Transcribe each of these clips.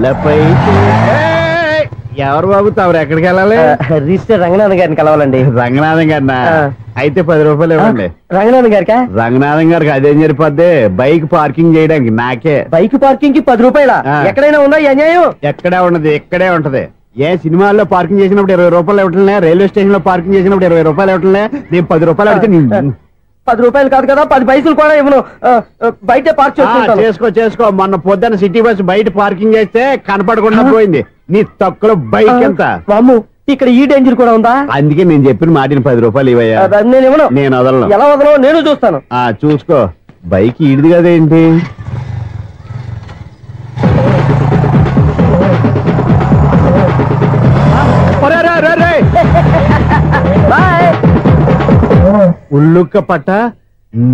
తలపై ఎవరు బాబు తమరు ఎక్కడికి వెళ్ళాలి? రిజిస్టర్ రంగనాథన్ గారిని కలవాలండి. రంగనాథం గారినా? అయితే 10 రూపాయలు ఇవ్వండి. రంగనాథన్ గారికా? రంగనాథం గారికి అదేం సరిపోద్ది, బైక్ పార్కింగ్ చేయడానికి. నాకే బైక్ పార్కింగ్ కి 10 రూపాయల? ఎక్కడైనా ఉందా ఈ అన్యాయం? ఎక్కడే ఉండదు, ఇక్కడే ఉంటది. ఏ సినిమాల్లో పార్కింగ్ చేసినప్పుడు 20 రూపాయలు ఇవ్వట్లే, రైల్వే స్టేషన్ లో పార్కింగ్ చేసినప్పుడు 20 రూపాయలు ఇవ్వట్లే, నేను 10 రూపాయలు అడిగితే 10 రూపాయలు కాదు కదా, 10 పైసలు కూడా ఇవ్వను. బయట పార్క్ చేసుకో. మొన్న పొద్దున్న సిటీ బస్ బయట పార్కింగ్ చేస్తే కనపడకుండా పోయింది. నీ తక్కువ బైక్ ఎంత? ఇక్కడ ఈ డేంజర్ కూడా ఉందా? అందుకే నేను చెప్పిన మాటిని 10 రూపాయలు ఇవ్వయ్యా. నేను ఇవ్వను. నేను వదలను. ఎలా వదలను? నేను చూస్తాను. చూసుకో. బైక్ ఈడిది కదేంటి? ఉల్లుక్క పట్ట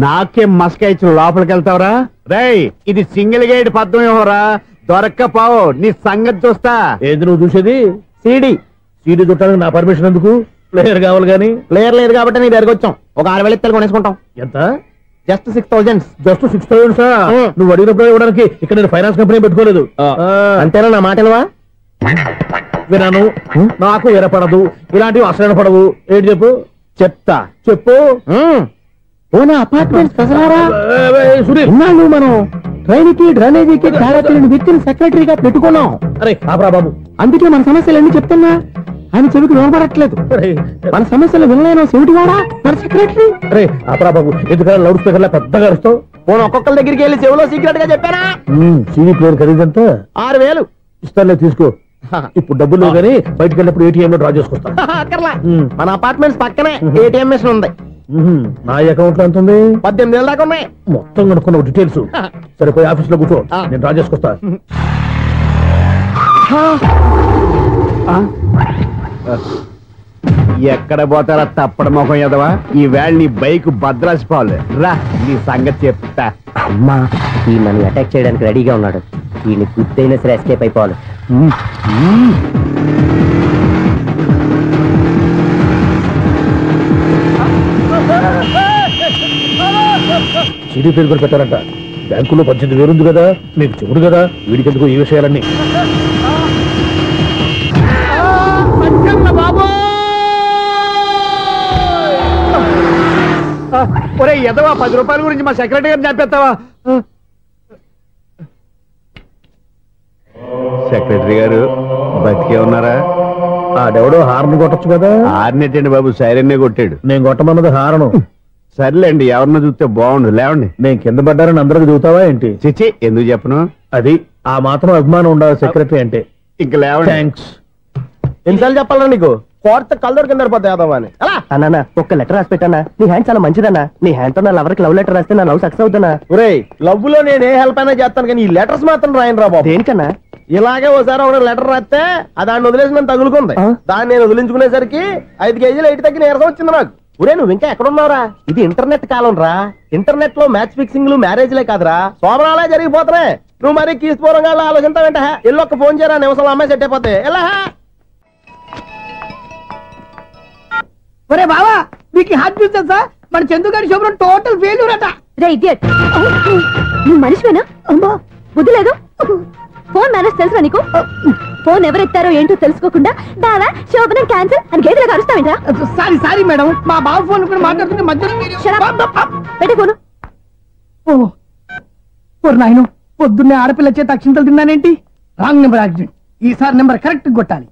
నాకే మస్కా ఇచ్చి లోపలికి వెళ్తావరా? రేయ్, ఇది సింగిల్ గేట్ పద్మం ఇవ్వరా, దొరక్కపోవు. నీ సంగతి చూస్తా. ఏది నువ్వు చూసేది? సీడీ చుట్టానికి నా పర్మిషన్ ఎందుకు? ప్లేయర్ కావాలి గానీ. ప్లేయర్ లేదు కాబట్టి నీ దగ్గరకు వచ్చాం. ఒక 6,000 ఇత్తలు కొనేసుకుంటాం. ఎంత? జస్ట్ 6,000. జస్ట్ 6,000? నువ్వు అడిగినప్పుడు ఇవ్వడానికి ఇక్కడ నేను ఫైనాన్స్ కంపెనీ పెట్టుకోలేదు. అంతేనా? నా మాటలువా విన్నాను. నాకు ఎరపడదు, ఇలాంటివి అసలు పడవు. ఏంటి చెప్పు? చెప్పు. అపార్ట్మెంట్స్ సురేష్, మనం ట్రైన్కి డ్రైనేజీకి వ్యక్తిని సెక్రటరీగా పెట్టుకున్నాం. అరే ఆపరా బాబు, అందుకే మన సమస్యలన్నీ చెప్తున్నా. ఆయన చెవికి వినపడట్లేదు. మన సమస్యలు వినలేను చెవిటివాడా మన సెక్రటరీ. అరే ఆపరా బాబు, ఎందుకన్నా లౌడ్ స్పీకర్ లా పెద్దగా అరుస్తావు? ఒక్కొక్కరి దగ్గరికి వెళ్ళి చెవిలో సీక్రెట్ గా చెప్పానా? CD player ఖరీదంతా 6,000. ఇస్తానులే, తీసుకో. ఇప్పుడు డబ్బులు కానీ బయటకు వెళ్ళినప్పుడు ఏటీఎం లో డ్రా చేసుకొస్తా. మన అపార్ట్మెంట్స్ పక్కనే ఏటీఎం మిషన్ ఉంది. నా అకౌంట్ లో ఎంత ఉంది? 18,000 దాకా ఉన్నాయి. మొత్తం కనుక్కున్న డీటెయిల్స్. సరిపోయి ఆఫీస్ లో కూర్చో, నేను డ్రా చేసుకొస్తా. ఎక్కడ పోతారా తప్పడ మొఖం ఎదవా? ఈ వేళ నీ బైక్ భద్రాసిపోవాలి. రా, నీ సంగతి చెప్తా. అమ్మా, ఈ నన్ను అటాక్ చేయడానికి రెడీగా ఉన్నాడు. ఈయన గుద్దైనా సరే ఎస్కేప్ అయిపోవాలి. సిడీ పేరు కూడా పెట్టారంట. బ్యాంకులో 18,000 ఉంది కదా, మీకు చెవుడు కదా, వీడికి ఎందుకు ఈ విషయాలన్నీ? ఒరే ఎదవా, 10 రూపాయల గురించి మా సెక్రటరీ గారిని చంపేస్తావా? సెక్రటరీ గారు బతికే ఉన్నారా? ఆడెవడో హార్న్ కొట్టచ్చు కదా. హార్న్ ఏంటండి బాబు, సైరన్నే కొట్టాడు. నేను కొట్టమన్నది హారను. సర్లేండి, ఎవరన్నా చూస్తే బాగుండు. లేవండి. నేను కింద పడ్డారని అందరికి చూతావా ఏంటి? చిచ్చి, ఎందుకు చెప్పను? అది ఆ మాత్రం అభిమానం ఉండాలి సెక్రటరీ అంటే. ఇంకా లేవండి. థ్యాంక్స్. ఎన్నిసార్లు చెప్పాలా నీకు? కోర్త కళ్ళోడు కింద పోతాయి. అన్నా, ఒక్క లెటర్ రాసి పెట్టానా? నీ హ్యాండ్ చాలా మంచిదన్నా. నీ హ్యాండ్ తో నా లవర్కి లవ్ లెటర్ రాస్తే నా లవ్ సక్సెస్ అవుతానా? ఒరే, లవ్ లో నేను ఏ హెల్ప్ అయినా చేస్తాను, కానీ ఈ లెటర్స్ మాత్రం రాయను రా బాబు. దేనికన్నా? ఇలాగే ఒకసారి ఒక లెటర్ రాస్తే దాన్ని వదిలేసి నన్ను తగులుకుంది. దాన్ని నేను వదిలించుకునేసరికి 5 కేజీలు 8 తగ్గి నీరసం వచ్చింది నాకు. ఒరే, నువ్వు ఇంకా ఎక్కడున్నావురా? ఇది ఇంటర్నెట్ కాలం రా. ఇంటర్నెట్ లో మ్యాచ్ ఫిక్సింగ్లు, మ్యారేజ్లే కాదురా, శోభనాలే జరిగిపోతున్నాయి. నువ్వు మరి కీస్పూరంగా ఆలోచించావేంట? ఎల్లొక్క ఫోన్ చేయరా, నిమిషంలో అమ్మాయి సెట్ అయిపోతే. ఎలా? ఒరే బావా, మీకు హార్ట్ చూస్తా, మన చందుగారి శుభ్రం టోటల్ ఫెయిల్యూర్ అట. నువ్వు మనిషివేనా? అమ్మా, బుద్ధి లేదు. ఫోన్ మేనేజ్ తెలుసా నీకు? ఫోన్ ఎవరెత్తారో ఏంటో తెలుసుకోకుండా బావా శోభనం క్యాన్సిల్ అని గేదెలకు అరుస్తావేంటా? సారీ మేడం, మా బావ ఫోన్ కూడా మాట్లాడుతుంటే మధ్యలో పెట్టే ఫోను. ఓ నాయను, పొద్దున్నే ఆడపిల్ల చేత అక్షింతలు తిన్నానేంటి? Wrong number accident. ఈసారి నెంబర్ కరెక్ట్ కొట్టాలి.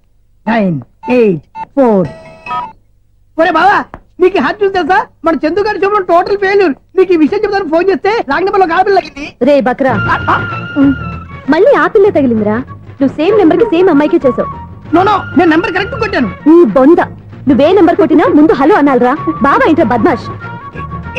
984. ఒరే బావా, నీకు హార్ట్ చూస్తే సార్ మన చందుగారి శుభ్రం టోటల్ ఫెయిల్యూర్. నీకు ఈ విషయం చెప్తాను ఫోన్ చేస్తే రాంగ్ నెంబర్ లో ఆడపిల్ల తగ్గింది. రే బక్రా, మళ్ళీ ఆ పిల్లే తగిలిందిరా. నువ్వు సేమ్ నెంబర్ కి సేమ్ అమ్మాయికే చేసావు. నో, నేను నెంబర్ కరెక్ట్ కొట్టాను. నీ బొంద, నువ్వే నెంబర్ కొట్టినా ముందు హలో అనాలరా. బావా ఏంట్రా బద్మాష్?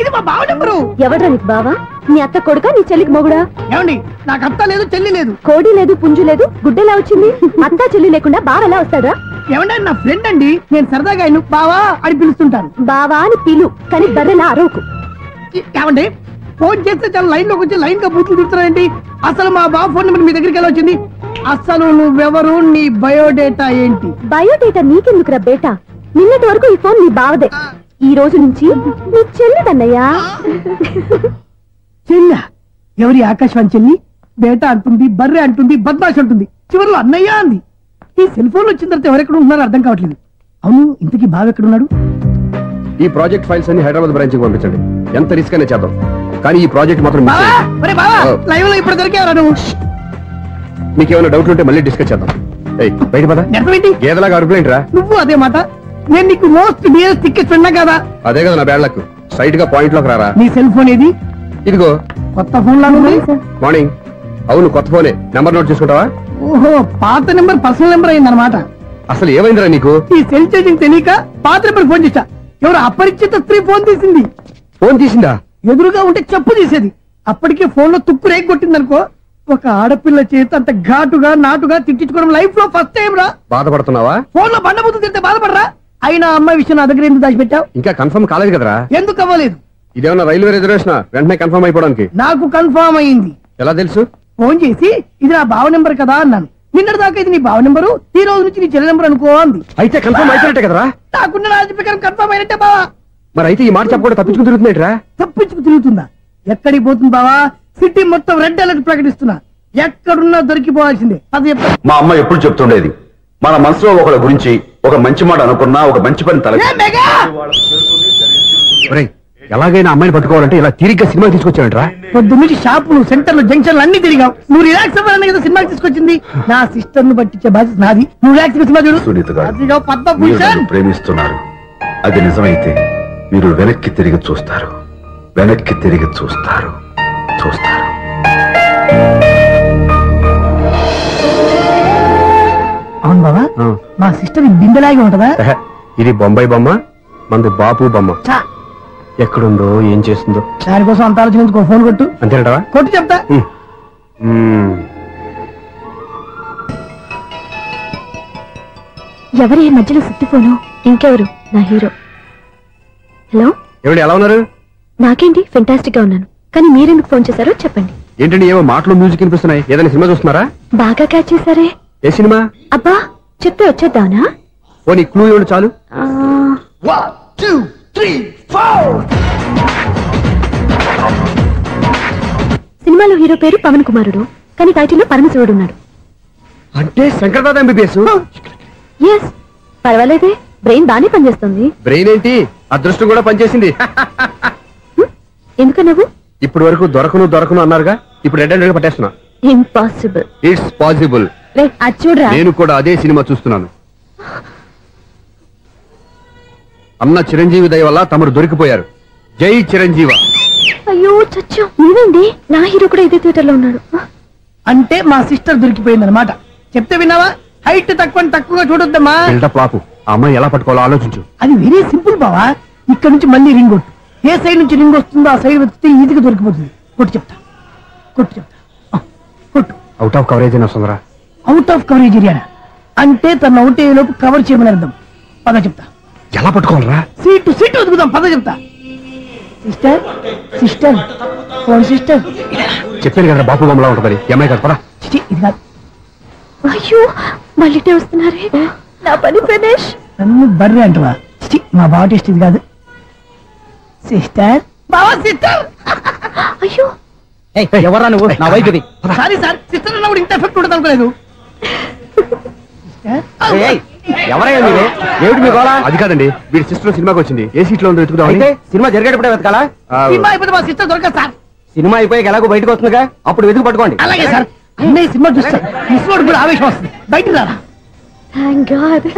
ఇది మా బావ నెంబరు. ఎవడ్రా నీకు బావా? నీ అత్త కొడుక, నీ చెల్లికి మొగుడా? ఏమండి, నాకు అత్త లేదు, చెల్లి లేదు. కోడి లేదు, పుంజు లేదు, గుడ్డెలా వచ్చింది? అత్త చెల్లి లేకుండా బావ ఎలా వస్తాడా? ఏమంటే నా ఫ్రెండ్ అండి, నేను సరదాగా ఆయన బావా అని పిలుస్తుంటాను. బావా అని పిలు, కానీ బర్రెలా అరవకు. ఏమండి, ఫోన్ చేస్తే చాలా లైన్ లోకి వచ్చి లైన్ గా బూతులు తిడుతున్నాయండి. అసలు మా బావ ఫోన్ నెంబర్ మీ దగ్గరికి ఎలా వచ్చింది? అసలు నువ్వెవరు, నీ బయోడేటా ఏంటి? బయోడేటా నీకెందుకురా బేటా? నిన్నటి వరకు ఈ ఫోన్ నీ బావదే. ఈ రోజు నుంచి నీ చెల్లిదన్నయ్యా. చెల్లి? ఎవరి? ఆకాశవాణి చెల్లి? బేటా అంటుంది, బర్రె అంటుంది, బద్మాష్ అంటుంది, చివరిలో అన్నయ్య అంది. ఈ సెల్ ఫోన్ వచ్చిన తర్వాత ఎవరెక్కడ ఉంటున్నారో అర్థం కావట్లేదు. అవును, ఇంతకీ బావ ఎక్కడున్నాడు? ఈ ప్రాజెక్ట్ ఫైల్స్ అన్ని హైదరాబాద్ బ్రాంచ్ కి పంపించండి. ఎంత రిస్క్ అనే చేద్దాం, కానీ ఈ ప్రాజెక్ట్ మాత్రం మిస్ బావా, చేయొద్దు. ఒరే బావా, లైవ్ లో ఇప్పుడు దొరికేవరా నువ్వు? మీకు ఏమైనా డౌట్లు ఉంటే మళ్ళీ డిస్కస్ చేద్దాం. బయట పద. నెరవేంటి గేదలాగా అరుపులేంట్రా? నువ్వు అదే మాట. నేను నీకు మోస్ట్ డియరెస్ట్ టికెట్స్ విన్నా కదా. అదే కదా నా బ్యాడ్ లక్. స్ట్రైట్ గా పాయింట్ లోకి రారా. నీ సెల్ ఫోన్ ఏది? ఇదిగో కొత్త ఫోన్ లాగా ఉంది. మార్నింగ్. అవును, కొత్త ఫోనే. నెంబర్ నోట్ చేసుకుంటావా? ఓహో, పాత నెంబర్ పర్సనల్ నెంబర్ అయిందన్నమాట. అసలు ఏమైందిరా నీకు? ఈ సెల్ చేసింగ్ తెలియక పాత నెంబర్ ఫోన్ చేశా. ఎవరు అపరిచిత స్త్రీ ఫోన్ తీసింది. ఫోన్ తీసిందా? ఎదురుగా ఉంటే చెప్పు తీసేది. అప్పటికే ఫోన్ లో తుక్కు రేగి కొట్టిందనుకో. ఒక ఆడపిల్ల చేత అంత ఘాటుగా నాటుగా తిట్టించుకోవడం లైఫ్ లో ఫస్ట్ టైం రా. బాధపడుతున్నావా? ఫోన్ లో బండబుద్ధి తింటే బాధపడరా? అయినా అమ్మాయి విషయం నా దగ్గర ఎందుకు దాచిపెట్టావు? ఇంకా కన్ఫర్మ్ కాలేదు కదరా. ఎందుకు అవ్వలేదు? ఇదేమన్నా రైల్వే రిజర్వేషన్? వెంటనే కన్ఫర్మ్ అయిపోవడానికి. నాకు కన్ఫర్మ్ అయింది. ఎలా తెలుసు? ఫోన్ చేసి ఇది నా బావ నెంబర్ కదా అన్నాను. నిన్నటి దాకా ఇది నీ బావ నెంబరు, ఈ రోజు నుంచి నీ చెల్లి నెంబర్ అనుకో అంది. అయితే కన్ఫర్మ్ అయిపోయినట్టే కదరా. నాకున్న రాజు ప్రకారం కన్ఫర్మ్ అయినట్టే బావా. మరి అయితే ఈ మాట చెప్పకుండా తప్పించుకుని తిరుగుతున్నాయిట్రా. తప్పించుకు తిరుగుతుందా? ఎక్కడికి పోతుంది బావా? సిటీ మొత్తం రెడ్ అలర్ట్ ప్రకటిస్తున్నా. ఎక్కడున్నా దొరికిపోవాల్సిందే. అది చెప్తా. మా అమ్మ ఎప్పుడు చెప్తుండేది, మన మనసులో ఒకళ్ళ గురించి ఒక మంచి మాట అనుకున్నా ఒక మంచి పని తల ఎలాగైనా అమ్మాయిని పట్టుకోవాలంటే ఇలా తిరిగ్గా సినిమా తీసుకొచ్చాడంట్రా. పొద్దు నుంచి షాపులు, సెంటర్లు, జంక్షన్లు అన్ని తిరిగావు. నువ్వు రిలాక్స్ అవ్వాలని కదా సినిమాకి తీసుకొచ్చింది. నా సిస్టర్ ను పట్టించే బాధ్యత నాది. నువ్వు రిలాక్స్ సినిమా చూడు. సునీత గారు, అదిగో మీరు పద్మభూషణ్. నన్ను ప్రేమిస్తున్నారు. అది నిజమైతే మీరు వెనక్కి తిరిగి చూస్తారు, వెనక్కి తిరిగి చూస్తారు, చూస్తారు. అవును బాబా, మా సిస్టర్ బిందెలాగే ఉంటదా? ఇది బొంబాయి బొమ్మ, మంది బాపు బొమ్మ. చా, ఎక్కడుందో ఏం చేస్తుందో దానికోసం అంత ఆలోచించుకో. ఫోన్ కొట్టు. అంతేనటవా? కొట్టు చెప్తా. ఎవరి మధ్యలో సుత్తి ఫోను? ఇంకెవరు? నా హీరో. హలో, ఎవరు ఎలా ఉన్నారు? నాకేంటి ఫెంటాస్టిక్ గా ఉన్నాను, కానీ మీరెందుకు ఫోన్ చేశారో చెప్పండి. ఏంటండి ఏమో మాటలు మ్యూజిక్ వినిపిస్తున్నాయి. ఏదైనా సినిమా చూస్తున్నారా? బాగా క్యాచ్ చేశారే. ఏ సినిమా? అబ్బా, చెప్తే వచ్చేద్దానా? ఓ నీ క్లూ ఇవ్వండి చాలు. సినిమాలో హీరో పేరు పవన్ కుమారుడు, కానీ టైటిల్లో పరమశివుడు ఉన్నాడు. అంటే శంకర్దాద ఎంబీబీఎస్. ఎస్, పర్వాలేదే, బ్రెయిన్ బానే పనిచేస్తుంది. బ్రెయిన్ ఏంటి, అదృష్టం కూడా పనిచేసింది. ఎందుకన్నావు? ఇప్పటి వరకు దొరకను అన్నారుగా, ఇప్పుడు రెడ్ హ్యాండెడ్ గా పట్టేస్తున్నా. ఇంపాసిబుల్. It's possible. అది చూడరా. నేను కూడా అదే సినిమా చూస్తున్నాను. అన్న చిరంజీవి దయ వల్ల తమరు దొరికిపోయారు. జై చిరంజీవ. అయ్యో చచ్చా, నీవేంటి? నా హీరో కూడా ఇదే థియేటర్ లో ఉన్నాడు. అంటే మా సిస్టర్ దొరికిపోయింది అనమాట. చెప్తే విన్నావా? హైట్ తక్కువగా చూడొద్దమ్మా. బిల్డప్ లాపు. ఆ అమ్మాయి ఎలా పట్టుకోవాలో ఆలోచించు. అది వెరీ సింపుల్ బావా. ఇక్కడ నుంచి మళ్ళీ రింగ్ కొట్టు. ఏ సైడ్ నుంచి రింగ్ వస్తుందో ఆ సైడ్ వెతికితే ఈజీగా దొరికిపోతుంది. కొట్టు చెప్తా. కొట్టు. అవుట్ ఆఫ్ కవరేజ్ అయినా సుందరా. అవుట్ ఆఫ్ కవరేజ్ ఏరియా అంటే తన అవుట్ అయ్యే లోపు కవర్ చేయమని అర్థం. పద చెప్తా. ఎలా పట్టుకోవాలరా? సీటు వెతుకుదాం. పద చెప్తా. Sister phone sister. చెప్పాను కదా బాపు బొమ్మలా ఉంటుంది. అమ్మాయి కదా, పదా. ఇది కాదు. అయ్యో, మళ్ళీ వస్తున్నారే. నా పని ఫినిష్. నన్ను బర్రె అంటవా? మా బావ టేస్ట్ ఇది కాదు. సిస్టర్, బావా సిస్టర్. అయ్యో, ఎవరా నువ్వు? నా వైపు ఇది. సారీ సార్, సిస్టర్ అన్నప్పుడు ఇంత ఎఫెక్ట్ ఉండదు అనుకోలేదు. ఎవరైనా మీరు? ఏమిటి మీ గోళ? అది కాదండి, వీడి సిస్టర్ సినిమాకి వచ్చింది. ఏ సీట్ లో ఉందో వెతుకుదాం. అయితే సినిమా జరిగేటప్పుడే వెతకాలా? సినిమా అయిపోతే మా సిస్టర్ దొరకదు సార్. సినిమా అయిపోయాక ఎలాగో బయటకు వస్తుందిగా, అప్పుడు వెతుకు పట్టుకోండి. అలాగే సార్. అన్నయ్య సినిమా చూస్తారు, మిస్వాడు కూడా ఆవేశం వస్తుంది. బయట రారా. Thank God.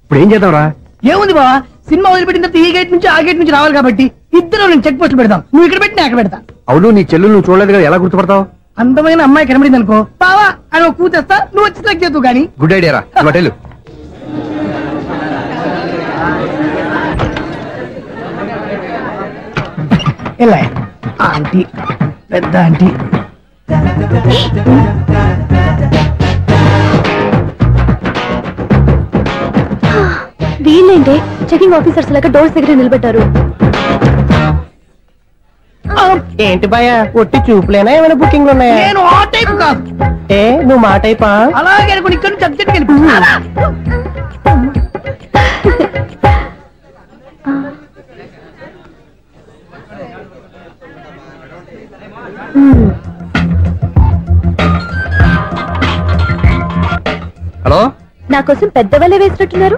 ఇప్పుడు ఏం చేద్దాంరా? ఏముంది బావా, సినిమా వదిలిపెట్టిన తర్వాత ఈ గేట్ నుంచి ఆ గేట్ నుంచి రావాలి కాబట్టి ఇద్దరు నేను చెక్ పోస్ట్ పెడతాం. నువ్వు ఇక్కడ పెట్టి నేను అక్కడ పెడతా. అవును, నీ చెల్లెలు నువ్వు చూడలేదు కదా, ఎలా గుర్తుపడతావు? అందమైన అమ్మాయి కనబడింది అనుకో, బావా అని ఒక కూతేస్తా, నువ్వు వచ్చి సెలెక్ట్ చేద్దు కానీ. గుడ్ ఐడియా రా. హోటల్ ఎలా ఆంటీ, పెద్ద ఆంటీ. వీళ్ళేంటే చెకింగ్ ఆఫీసర్స్ లాగా డోర్స్ దగ్గర నిలబెట్టారు. ఏంటి భయ, ఒట్టి చూపులేనా ఏమైనా బుకింగ్లు ఉన్నాయా? నేను ఆ టైప్ కాదు. ఏ నువ్వు మా టైపా? అలాగే అనుకుని ఇక్కడ నుంచి అర్జెంట్కి వెళ్ళిపోతున్నా. హలో, నా కోసం పెద్ద వలే వేసినట్టున్నారు.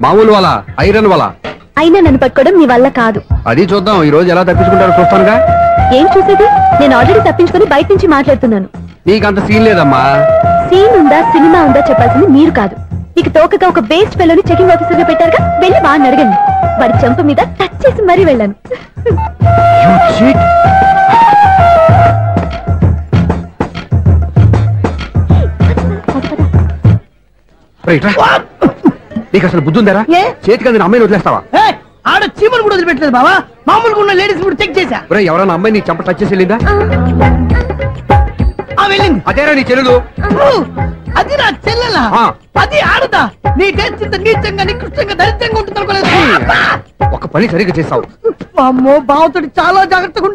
మామూలు వాళ్ళ ఐరన్ వాళ్ళ. అయినా నన్ను పట్టుకోవడం మీ వల్ల కాదు. అది చూద్దాం, ఈ రోజు ఎలా తప్పించుకుంటారో చూస్తానుగా. ఏం చూసేది? నేను ఆల్రెడీ తప్పించుకొని బయట నుంచి మాట్లాడుతున్నాను. నీకంత సీన్ లేదమ్మా. సీన్ ఉందా సినిమా ఉందా చెప్పాల్సింది మీరు కాదు. నీకు తోకగా ఒక వేస్ట్ ఫెలోని చెకింగ్ ఆఫీసర్ గా పెట్టారుగా, వెళ్ళి వాడిని అడగండి. వాడి చెంప మీద టచ్ చేసి మరీ వెళ్ళాను. నీకు అసలు బుద్ధి ఉందారా? చేతికి అందిన అమ్మాయిని వదిలేస్తావా? ఆడ చీమను కూడా వదిలిపెట్టలేదు బావా. మామూలుగా ఉన్న లేడీస్ కూడా చెక్ చేశా. ఎవరైనా అమ్మాయి నీ చెంప టచ్ చేసి వెళ్ళిందా? వెళ్ళింది. అదేరా నీ చెల్లెలు? అది నా చెల్లెలా? అది ఆడదా? నీ టేస్ట్ ఇంత నీచంగా నికృష్టంగా దరిద్రంగా ఉంటుంది అనుకోలేదు. ఒక పని సరిగ్గా చేస్తావు. అమ్మో, బావతోటి చాలా జాగ్రత్తగా